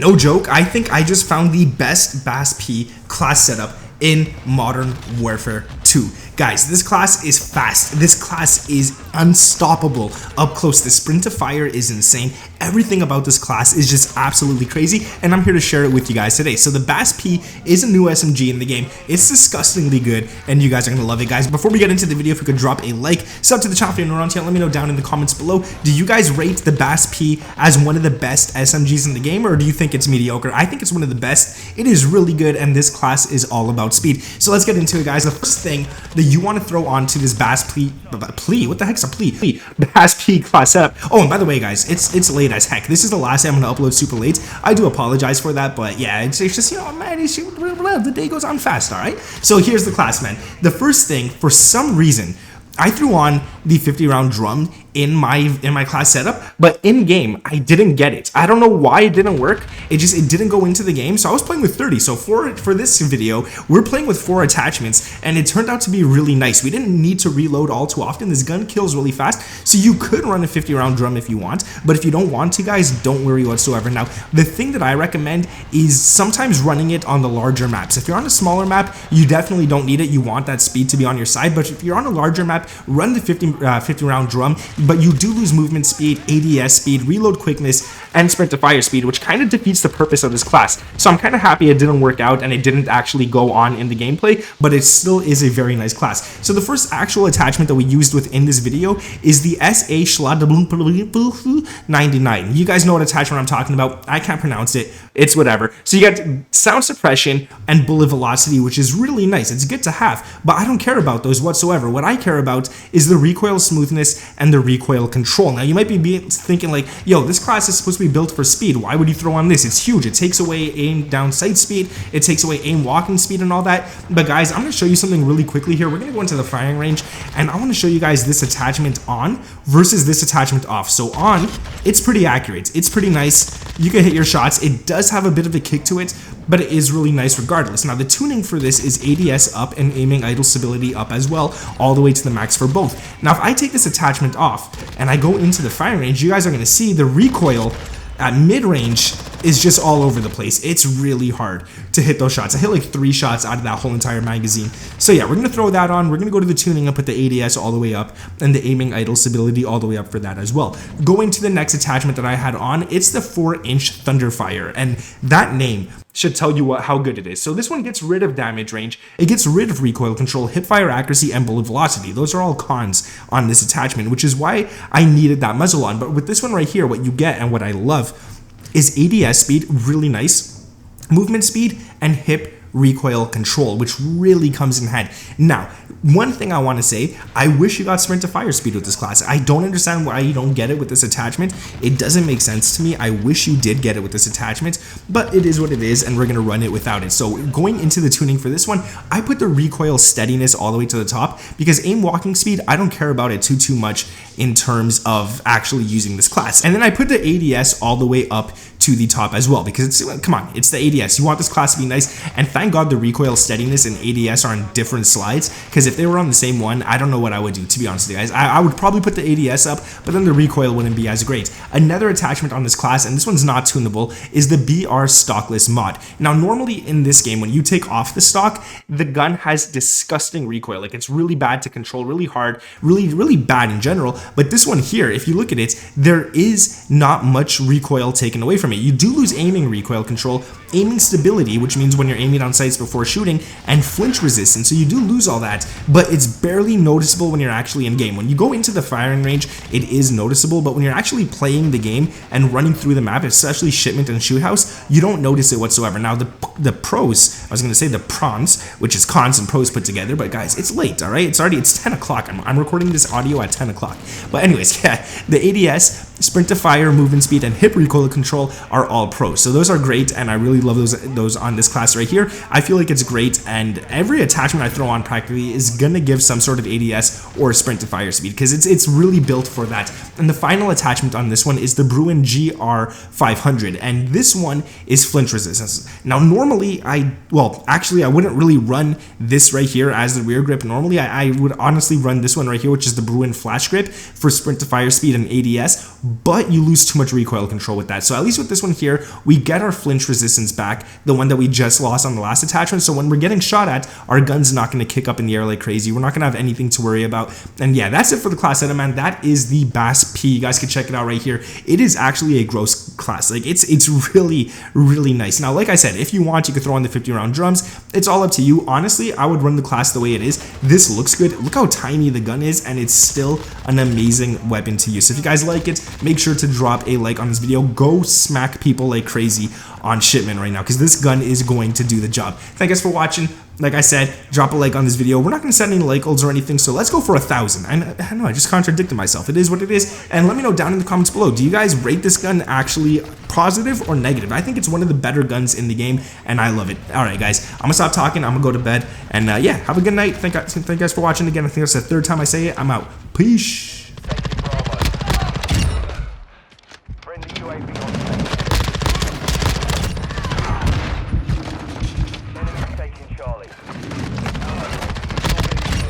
no joke, I think I just found the best BAS-P class setup in Modern Warfare 2. Guys, this class is fast. This class is unstoppable up close. The sprint to fire is insane. Everything about this class is just absolutely crazy, and I'm here to share it with you guys today. So the BAS-P is a new SMG in the game. It's disgustingly good, and you guys are gonna love it, guys. Before we get into the video, if you could drop a like, sub to the channel if you're new around here, let me know down in the comments below. Do you guys rate the BAS-P as one of the best SMGs in the game, or do you think it's mediocre? I think it's one of the best. It is really good, and this class is all about speed. So let's get into it, guys. The first thing that you want to throw onto this BAS-P, what the heck's a plea? BAS-P class setup. Oh, and by the way, guys, it's late as heck. This is the last time I'm gonna upload super late. I do apologize for that, but yeah, it's just, you know, man, the day goes on fast, all right? So here's the class, man. The first thing, for some reason, I threw on the 50-round drum in my class setup, but in game I didn't get it. I don't know why it didn't work. It didn't go into the game. So I was playing with 30. So for this video, we're playing with 4 attachments, and it turned out to be really nice. We didn't need to reload all too often. This gun kills really fast, so you could run a 50-round drum if you want, but if you don't want to, guys, don't worry whatsoever. Now, the thing that I recommend is sometimes running it on the larger maps. If you're on a smaller map, you definitely don't need it. You want that speed to be on your side, but if you're on a larger map, run the 50-round drum, but you do lose movement speed, ADS speed, reload quickness, and sprint to fire speed, which kind of defeats the purpose of this class. So I'm kind of happy it didn't work out and it didn't actually go on in the gameplay, but it still is a very nice class. So the first actual attachment that we used within this video is the SCHALLDÄMPFER 99. You guys know what attachment I'm talking about. I can't pronounce it. It's whatever. So you got sound suppression and bullet velocity, which is really nice. It's good to have, but I don't care about those whatsoever. What I care about is the recoil smoothness and the recoil control. Now you might be thinking like, yo, this class is supposed to be built for speed. Why would you throw on this? It's huge. It takes away aim down sight speed. It takes away aim walking speed and all that. But guys, I'm going to show you something really quickly here. We're going to go into the firing range, and I want to show you guys this attachment on versus this attachment off. So on, it's pretty accurate. It's pretty nice. You can hit your shots. It does have a bit of a kick to it, but it is really nice regardless. Now the tuning for this is ADS up and aiming idle stability up as well, all the way to the max for both. Now if I take this attachment off and I go into the firing range, you guys are going to see the recoil at mid-range is just all over the place. It's really hard to hit those shots. I hit like 3 shots out of that whole entire magazine. So yeah, we're gonna throw that on. We're gonna go to the tuning and put the ADS all the way up and the aiming idle stability all the way up for that as well. Going to the next attachment that I had on, it's the 4-inch THUNDERFIRE, and that name should tell you how good it is. So this one gets rid of damage range, it gets rid of recoil control, hip fire accuracy, and bullet velocity. Those are all cons on this attachment, which is why I needed that muzzle on. But with this one right here, what you get and what I love is ADS speed, really nice, movement speed, and hip recoil control, which really comes in handy. Now, one thing I want to say, I wish you got sprint to fire speed with this class. I don't understand why you don't get it with this attachment. It doesn't make sense to me. I wish you did get it with this attachment, but it is what it is, and we're going to run it without it. So going into the tuning for this one, I put the recoil steadiness all the way to the top, because aim walking speed, I don't care about it too much in terms of actually using this class. And then I put the ADS all the way up to the top as well, because it's, come on, it's the ADS. You want this class to be nice, and thank God the recoil steadiness and ADS are on different slides, because if they were on the same one, I don't know what I would do, to be honest with you guys. I would probably put the ADS up, but then the recoil wouldn't be as great. Another attachment on this class, and this one's not tunable, is the BR stockless mod. Now normally in this game, when you take off the stock, the gun has disgusting recoil. Like, it's really bad to control, really hard, really bad in general. But this one here, if you look at it, there is not much recoil taken away from it. You do lose aiming recoil control, aiming stability, which means when you're aiming on sights before shooting, and flinch resistance, so you do lose all that, but it's barely noticeable when you're actually in game. When you go into the firing range, it is noticeable, but when you're actually playing the game and running through the map, especially shipment and shoot house, you don't notice it whatsoever. Now the pros, I was going to say the pros, which is cons and pros put together, but guys, it's late, all right? It's 10 o'clock. I'm recording this audio at 10 o'clock. But anyways, yeah, the ADS, sprint to fire, movement speed, and hip recoil control are all pros. So those are great, and I really love those on this class right here. I feel like it's great, and every attachment I throw on practically is gonna give some sort of ADS or sprint to fire speed, because it's really built for that. And the final attachment on this one is the BRUEN GR500, and this one is flinch resistance. Now normally I wouldn't really run this right here as the rear grip. Normally I would honestly run this one right here, which is the BRUEN flash grip for sprint to fire speed and ADS, but you lose too much recoil control with that. So at least with this one here, we get our flinch resistance back, the one that we just lost on the last attachment. So when we're getting shot at, our gun's not going to kick up in the air like crazy. We're not going to have anything to worry about. And yeah, that's it for the class item, man. That is the BAS-P. You guys can check it out right here. It is actually a gross class. Like it's really, really nice. Now, like I said, if you want, you could throw on the 50-round drums. It's all up to you. Honestly, I would run the class the way it is. This looks good. Look how tiny the gun is, and it's still an amazing weapon to use. So if you guys like it, make sure to drop a like on this video. Go smack people like crazy on shipment right now, because this gun is going to do the job. Thank you guys for watching. Like I said, drop a like on this video. We're not going to send any like goals or anything, so let's go for 1,000. I know I just contradicted myself. It is what it is. And let me know down in the comments below, do you guys rate this gun actually positive or negative? I think it's one of the better guns in the game, and I love it. All right, guys, I'm going to stop talking. I'm going to go to bed. And yeah, have a good night. Thank you guys for watching again. I think that's the third time I say it. I'm out. Peace.